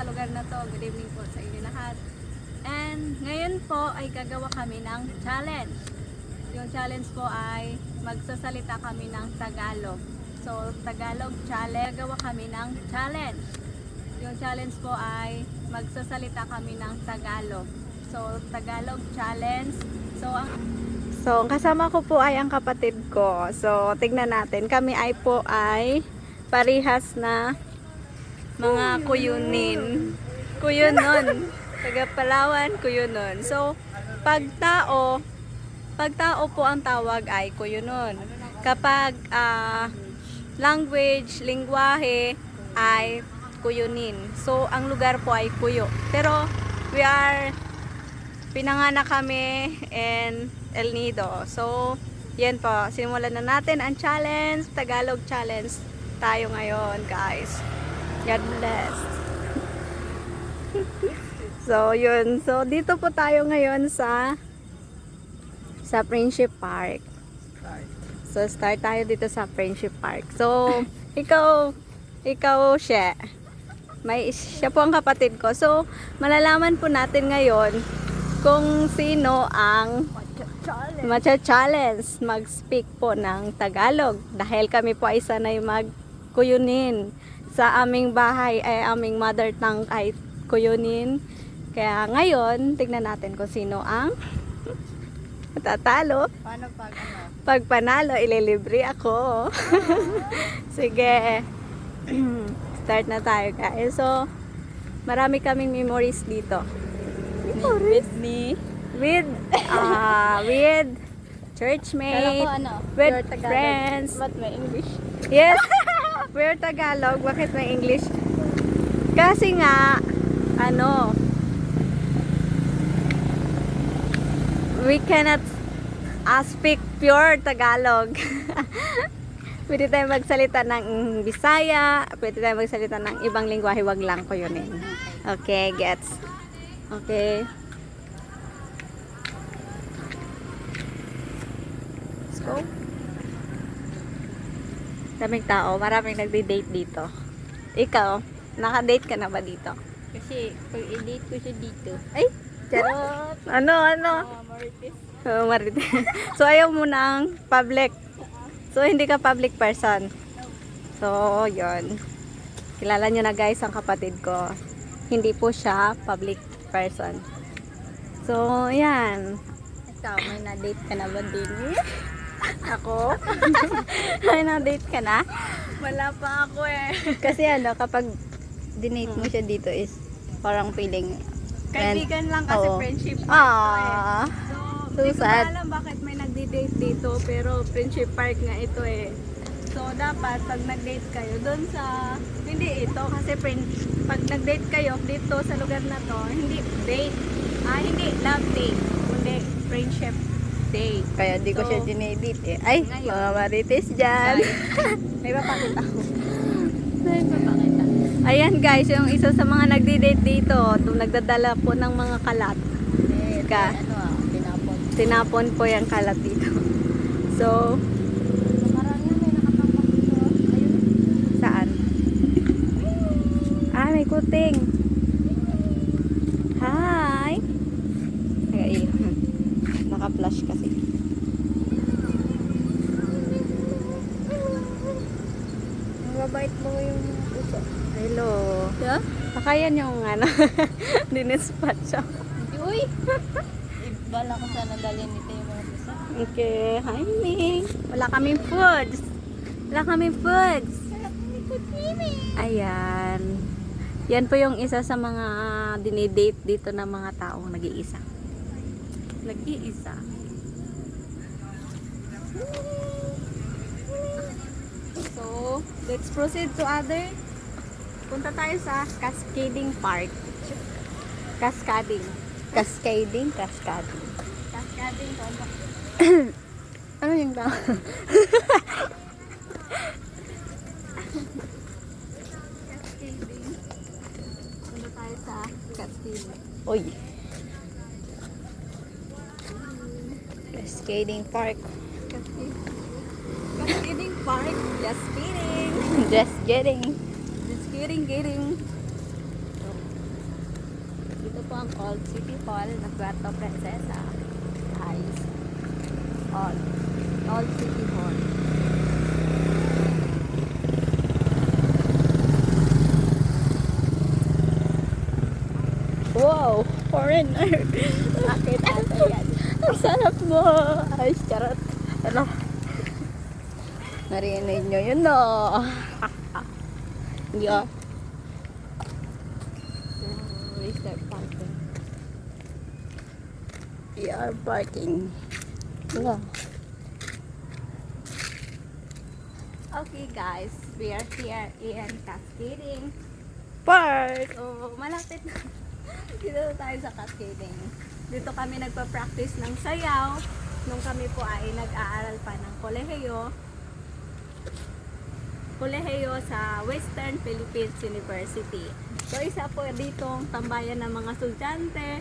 sa lugar na to. Good evening po sa inyo lahat. And ngayon po ay gagawa kami ng challenge. Yung challenge po ay magsasalita kami ng Tagalog. So, Tagalog challenge. Gagawa kami ng challenge. Yung challenge po ay magsasalita kami ng Tagalog. So, Tagalog challenge. So, ang kasama ko po ay ang kapatid ko. So, tignan natin. Kami ay parihas na mga kuyunin. Kuyunon. Taga Palawan, kuyunon. So, pag tao po ang tawag ay kuyunon. Kapag language, lingwahe ay kuyunin. So, ang lugar po ay Kuyo. Pero, pinanganak kami in El Nido. So, yan po. Simulan na natin ang challenge. Tagalog challenge tayo ngayon, guys. God bless. So, yun. So, dito po tayo ngayon sa Friendship Park. So, start tayo dito sa Friendship Park. So, ikaw, siya po ang kapatid ko. So, malalaman po natin ngayon kung sino ang macha-challenge mag-speak po ng Tagalog. Dahil kami po ay sanay mag-kuyunin. Sa aming bahay ay aming mother tongue ay kuyunin. Kaya ngayon, tignan natin kung sino ang matatalo. Paano pag ano? Pag panalo, ililibre ako. Sige. Start na tayo, guys. So, marami kaming memories dito. With me? With churchmate, with friends. But may English. Yes, we're Tagalog. Bakit may English? Kasi nga, we cannot speak pure Tagalog. Pwede tayo magsalita ng Bisaya, pwede tayo magsalita ng ibang lingwahe, wag lang ko yun eh. Okay, gets. Okay. Let's go. Daming tao, maraming nagde-date dito. Ikaw, naka-date ka na ba dito? Kasi pag i-date ko siya dito. Ay, charot. Ano? Marites. Oh, Marites. So, ayaw mo ng public. So, hindi ka public person. So, yon. Kilala nyo na guys ang kapatid ko. Hindi po siya public person. So, yan. Ikaw, may na-date ka na ba din? Ako? May na-date ka na? Wala pa ako eh. Kasi kapag dinate mo siya dito is parang feeling Kaibigan lang kasi Oo. friendship park to Ah. So, So hindi ko sad. alam bakit may nagdi-date dito pero friendship park nga ito eh. So, dapat pag nag-date kayo doon sa hindi ito kasi pag nag-date kayo dito sa lugar na to, hindi date. Hindi love date, kundi friendship date. Kaya di ko So, siya dinedate eh. Ay, ngayon. mga marites dyan. May papakita ko. May papakita. Ayan guys, yung isa sa mga nagdi-date dito, nagdadala po ng mga kalat. Ka. Tinapon. Tinapon po yung kalat dito. So, Marami may nakatapak dito. Ayun. saan? May kuting. Hi! Naka-flash kasi. Mababait mo yung puso. Hello. Yeah? Baka yan yung dinispat siya. Uy! Bala ko sana dalhin nito yung mga puso. Okay, hi Ming. Wala kaming foods. Ayan. Yan po yung isa sa mga dinidate dito ng mga taong nag-iisa. So, let's proceed to other. Punta tayo sa Cascading Park. Cascading. Cascading. Cascading ko. Ano yung tao? Cascading. Punta tayo sa Cascading. Oy. Cascading Park. Cascading Park. Just kidding. Just kidding. Just kidding. po ang Old City Hall na Puerto Princesa. Guys. Old City Hall. Wow! Foreigner! Bakit ata yan? Ang sarap mo! Ay, charot. Ano? Narinig nyo yun, no? Hindi, oh. Restart parking. We are parking. Diba? Okay guys, we are here in Cascading. Park! So, malapit na. Dito na tayo sa Cascading. Dito kami nagpa-practice ng sayaw. Nung kami po ay nag-aaral pa ng kolehiyo sa Western Philippines University. So, isa po ditong tambayan ng mga estudyante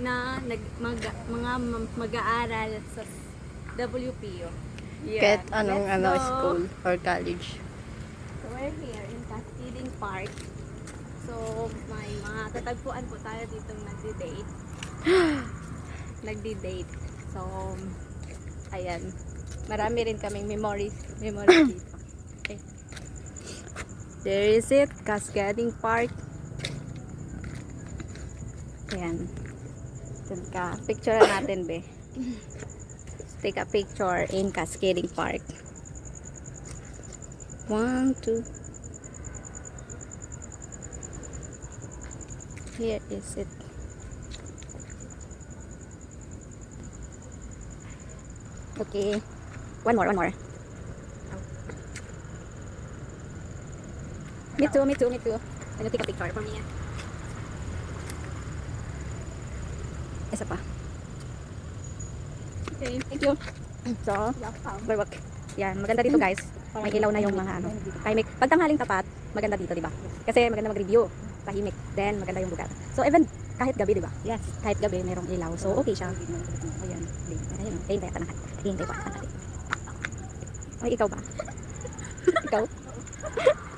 na mag-aaral sa WPU. Kahit anong let's go. school or college. So, we're here in Cascading Park. So, may mga tatagpuan po tayo dito nagdi-date. Nagdi-date. So, ayan. Marami rin kaming memories dito. Okay. There is it, Cascading Park. Ayan. Picture natin, be. Take a picture in Cascading Park. 1, 2. Here is it. Okay. One more. Me too. I will take a picture for me. Isa pa. Okay, thank you. So, work. Yan, maganda dito guys. May ilaw na yung mga ano. Tahimik. Pag tanghaling tapat, maganda dito, di ba? Kasi maganda mag-review. Tahimik. Then, maganda yung lugar. So, even kahit gabi, di ba? Yes. Kahit gabi, merong ilaw. So, okay siya. Ayan. Ayun. Hintay at tanahan. Hintay pa. Ay, ikaw ba? Ikaw?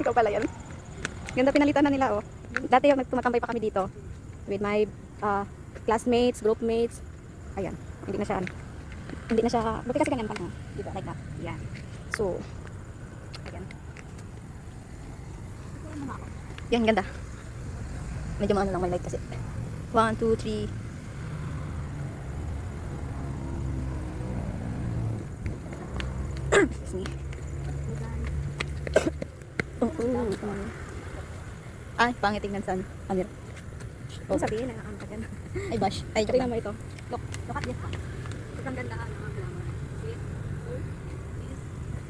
Ikaw pala yan. Ganda pinalitan na nila, oh. Dati yung tumatambay pa kami dito with my classmates, groupmates. Ayan. Hindi na siya, buti kasi ganyan pa, no? Diba? Like that. Yan. So, ayan. Yan, ganda. Medyo maano lang may light kasi. 1, 2, 3. Excuse me. Ay, pangit tingnan saan. Ano yun? Oh. Sabihin na ang tagan. Ay, bash. Ay, joke Tingnan lang. mo ito. Look at this one. Ang ganda ng mga glamour. See?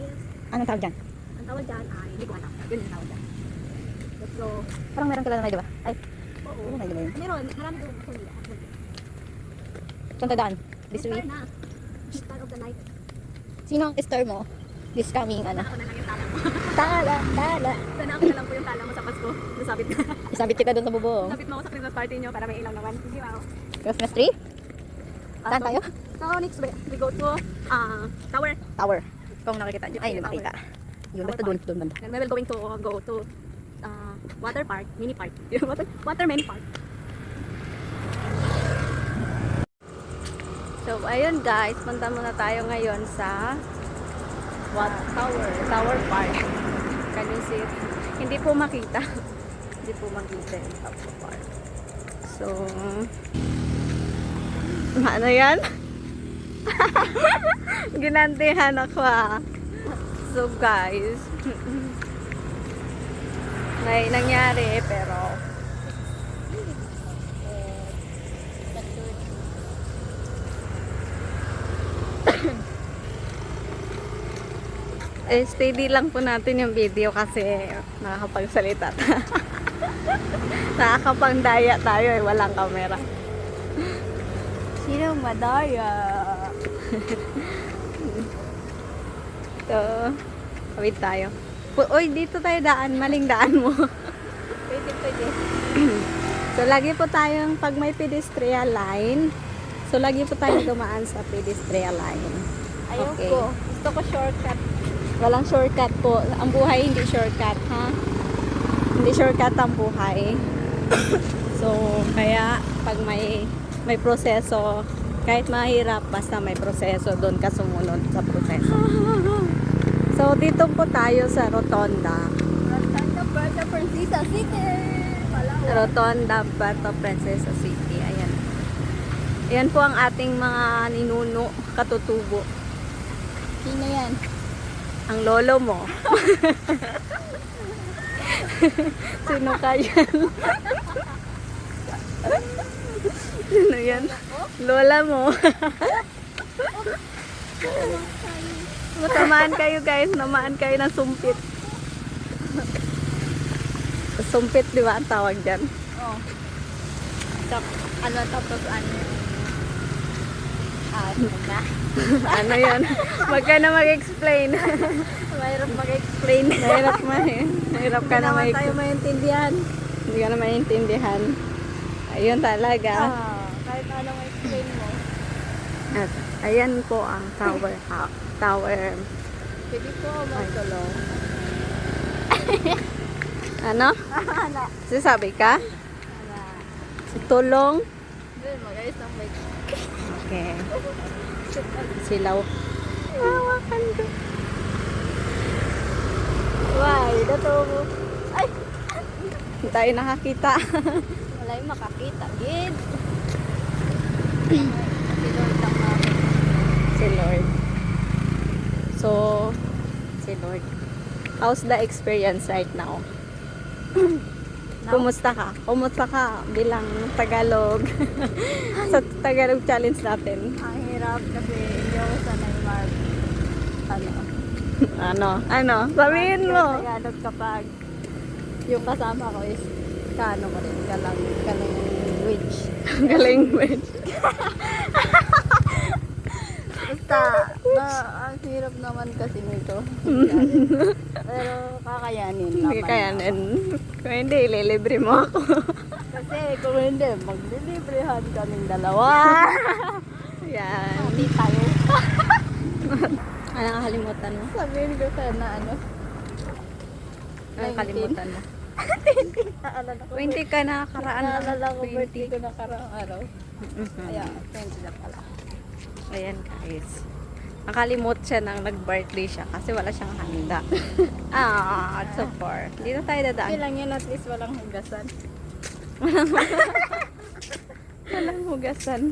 This. Anong tawag dyan? Ang tawag dyan ay, hindi ko alam. Yun ang tawag dyan. Let's go. Parang meron kilala na, di ba? Ay, Oo. ay, di ba yun? Meron, marami doon. Actually. Saan tadaan? This way? Start na. Start of the night. Sino ang star mo? This coming, ano? Ako na lang yung tala mo. Tala! Sana ako na lang po yung tala mo sa Pasko. Nasabit na. Isabit kita doon sa bubong. Sabit mo ako sa Christmas party nyo para may ilaw naman. Hindi ba? Christmas tree? Saan tayo? So next we go to tower. Tower. Kung nakikita nyo. Ay, hindi makita. Yun, basta doon banda. And we will going to go to water park, mini park. water mini park. So ayun guys, punta muna tayo ngayon sa Tower Park. Can you see it? Hindi po makita. Hindi po makita yung Tower Park. So, ano yan? Ginantihan ako ah. So guys, may nangyari pero steady lang po natin yung video kasi nakakapagsalita nakakapangdaya tayo eh, walang camera. Sino madaya? So, kawit tayo. Uy, dito tayo daan. Maling daan mo. Pwede. So, lagi po tayong pag may pedestrian line. So, lagi po tayong dumaan sa pedestrian line. Ayoko. Okay. Gusto ko shortcut. Walang shortcut po. Ang buhay hindi shortcut, ha? Hindi shortcut ang buhay. So, So, kaya pag may proseso, kahit mahirap, basta may proseso, doon ka sumunod sa proseso. So, dito po tayo sa Rotonda. Rotonda, Puerto Princesa City! Palawan. Rotonda, Puerto Princesa City. Ayan. Ayan po ang ating mga ninuno, katutubo. Sino yan? Ang lolo mo. Sino kaya? Sino yan? Lola mo. Tamaan kayo guys, namaan kayo ng sumpit. Sumpit, di ba ang tawag dyan? Oh. Ano tapos ano? Ano na? Ano yan? Wag ka na mag-explain. Mahirap mag-explain. Mahirap ka na Hindi naman tayo mag-explain. maintindihan. Hindi ka na maintindihan. Ayun talaga. Kahit anong explain mo. At ayan po ang tower. Tower. Pwede ko magtulong. Ano? Ano? Sasabi ka? Tulong? Doon, mag-ayos ng mic. Okay. Silaw. Hawakan ko. Why? Dato mo. Ay! Hindi tayo nakakita. Wala yung makakita. Gid! Sinunod lang namin. Si Lord. So, si Lord. How's the experience right now? Kumusta ka? Kumusta ka bilang Tagalog? Sa Tagalog challenge natin. Ang hirap kasi hindi ako sanay mag... Ano? Sabihin mo. Tagalog kapag yung kasama ko is kano ko rin, kalang language. Galing mo. Basta, ang hirap naman kasi nito. Pero kakayanin naman. Kakayanin. Kung hindi, ililibre mo ako. Kasi kung hindi, maglilibrehan kaming dalawa. Yan. Hindi tayo. Ano nakalimutan mo? Sabihin ko sana ano. Nakalimutan mo. Naalala ko. 20 ka nakakaraan lang. Naalala ko 20. birthday ko nakaraang araw. Mhm. Kaya, 20 lang pala. Ayan guys. Nakalimot siya nang nag-birthday siya kasi wala siyang handa. So far. Dito tayo Okay dadaan. lang yun, at least walang hugasan. Walang hugasan.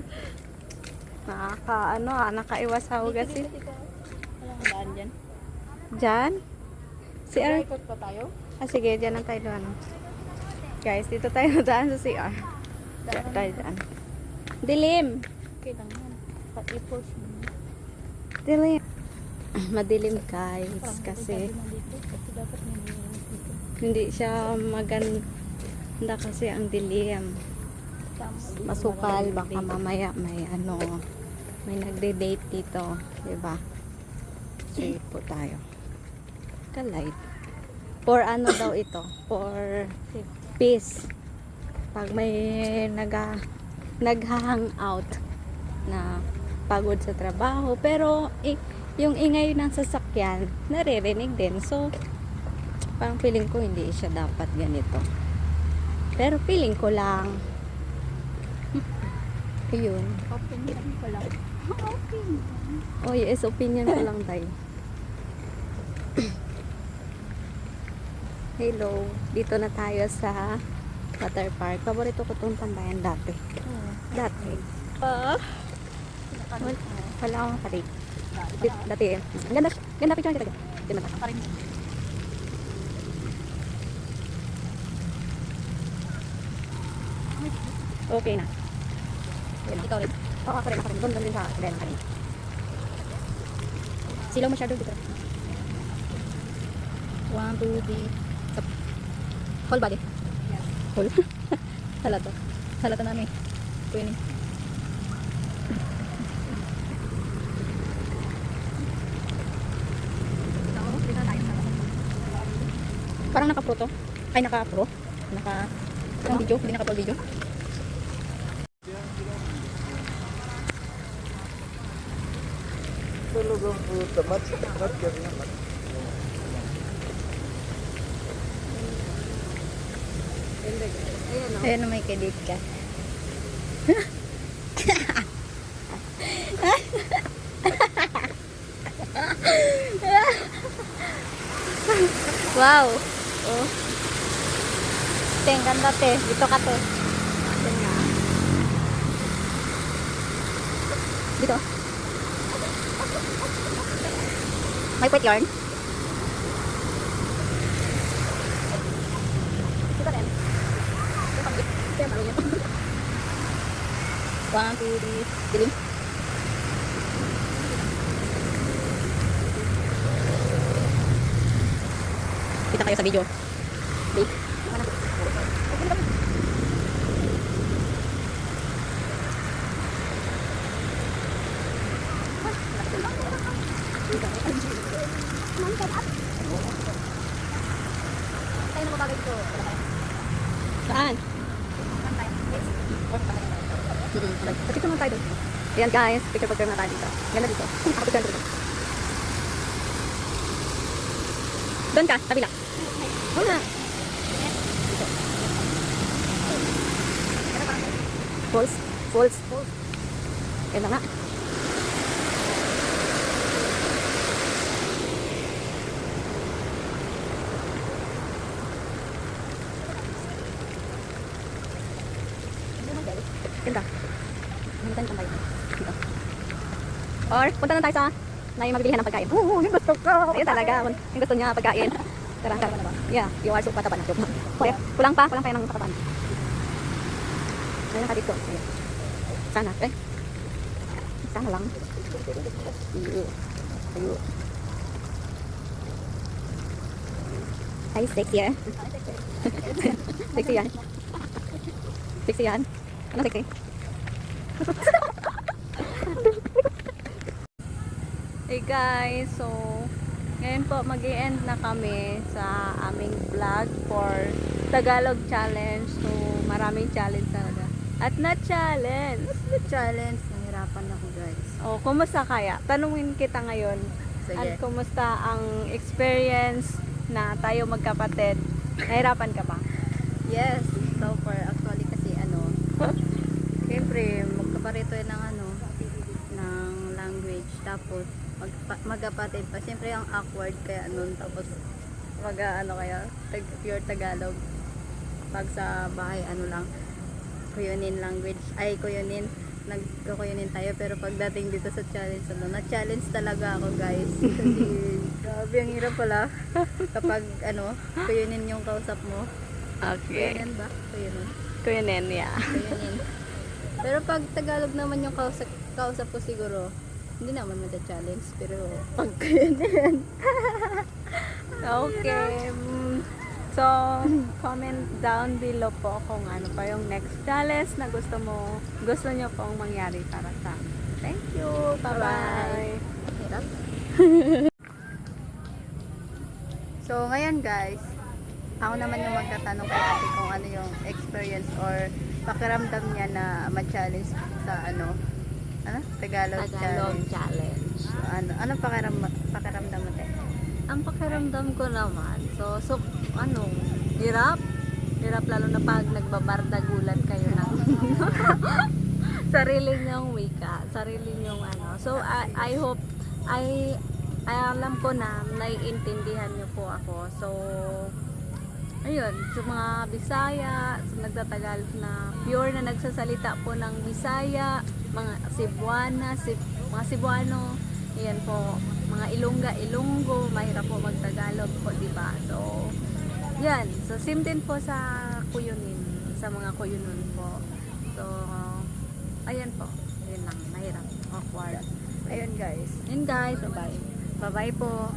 Nakaiwas sa hugasin. Walang daan dyan. Diyan? CR? Ikot pa tayo? Sige, diyan lang tayo doon. Guys, dito tayo daan sa CR. Diyan tayo daan. Dilim! Okay lang yan. Pag-i-push mo. Dilim. Madilim guys kasi Kasi dapat may hindi siya maganda kasi ang dilim. Masukal, baka mamaya may may nagde-date dito, 'di ba? Safe po tayo. Ka-light. For ano daw ito? For peace. Pag may nag-hang out na pagod sa trabaho, pero yung ingay ng sasakyan, naririnig din. So, parang feeling ko hindi siya dapat ganito. Pero feeling ko lang. Ayun. Opinion ko lang. Okay. Oh yes, opinion ko lang tayo. Hello. Dito na tayo sa water park. Paborito ko itong tambayan dati. Dati. Wala akong karit. Dati. Ganda picture kita. Ganda. Okay na. Ikaw rin. Oo, ako rin. Doon din sa Ben kanina. Silaw masyado dito. 1, 2, 3. Whole body. Whole. Halata. Halata namin. Pwede. Parang naka-pro to. Ay, naka-pro. Ang video. Hindi naka-pro video. Tulog ang puta. Mat ka rin naman. Hindi. Ayan o. Ayan, may kilig ka. Wow. Oh. Te, ang ganda te. Dito ka te. Yan nga. Dito. May pwet yarn. Dito rin. Kaya marunong yan. 1, 2, 3. Dilim. Kita kayo sa video. Babe. Mana? Tayo na mabagay dito. Saan? Picture naman tayo doon. Ayan guys, picture na tayo dito. Ganda dito. Ako picture dito. Doon ka, kabila. Doon na. Dito. False. False. Ayan na nga. Ganda. Ganda ng tambay. Dito. Or, punta na tayo sa na yung mabilihan ng pagkain. Oo, yung gusto ko. Ayun talaga. Yung gusto niya pagkain. Tara, tara. Yeah, you are so patapan. Okay, kulang pa yan ng patapan. Ayun ka dito. Ayun. Sana, eh. Sana lang. Ayun. Ayun. Ay, sexy eh. Sexy yan. Sexy yan. Ano sexy? Hey guys, so ngayon po mag-i-end na kami sa aming vlog for Tagalog Challenge. So maraming challenge talaga. At na-challenge. Challenge. Nahirapan ako guys. Oh, kumusta kaya? Tanungin kita ngayon. Sige. At kumusta ang experience na tayo magkapatid? Nahirapan ka ba? Yes, so far actually kasi siyempre magkaparito ng ng language tapos magkapatid pa. Siyempre ang awkward kaya tapos kaya pure Tagalog. Pag sa bahay lang Kuyunin language ay Kuyunin nagkakuyunin tayo pero pagdating dito sa challenge na-challenge talaga ako guys kasi grabe ang hirap pala kapag Kuyunin yung kausap mo. Okay. Kuyunin ba? Kuyunin. Kuyunin, yeah. Kuyunin. Pero pag Tagalog naman yung kausap ko siguro hindi naman mata-challenge pero pag Kuyunin. Okay. So, comment down below po kung ano pa yung next challenge na gusto nyo pong mangyari para sa amin. Thank you. Bye-bye. Hirap. So, ngayon guys, ako naman yung magtatanong kay ate kung ano yung experience or pakiramdam niya na ma-challenge sa Tagalog challenge. challenge. So, anong pakiramdam mo te? Ang pakiramdam ko naman, so hirap. Hirap lalo na pag nagbabardagulan kayo ng sarili nyong wika, sarili nyong So, I hope, I alam ko na naiintindihan niyo po ako. So, ayun, sa mga Bisaya, sa nagtatagalog na pure na nagsasalita po ng Bisaya, mga Cebuana, mga Cebuano, ayan po, mga Ilonggo, mahirap po magtagalog po, di ba? So, yan. So, same din po sa Kuyunin, sa mga Kuyunon po. So, ayan po. Ayan lang, mahirap. Awkward. Ayun guys. Yun guys, bye-bye. Bye-bye po.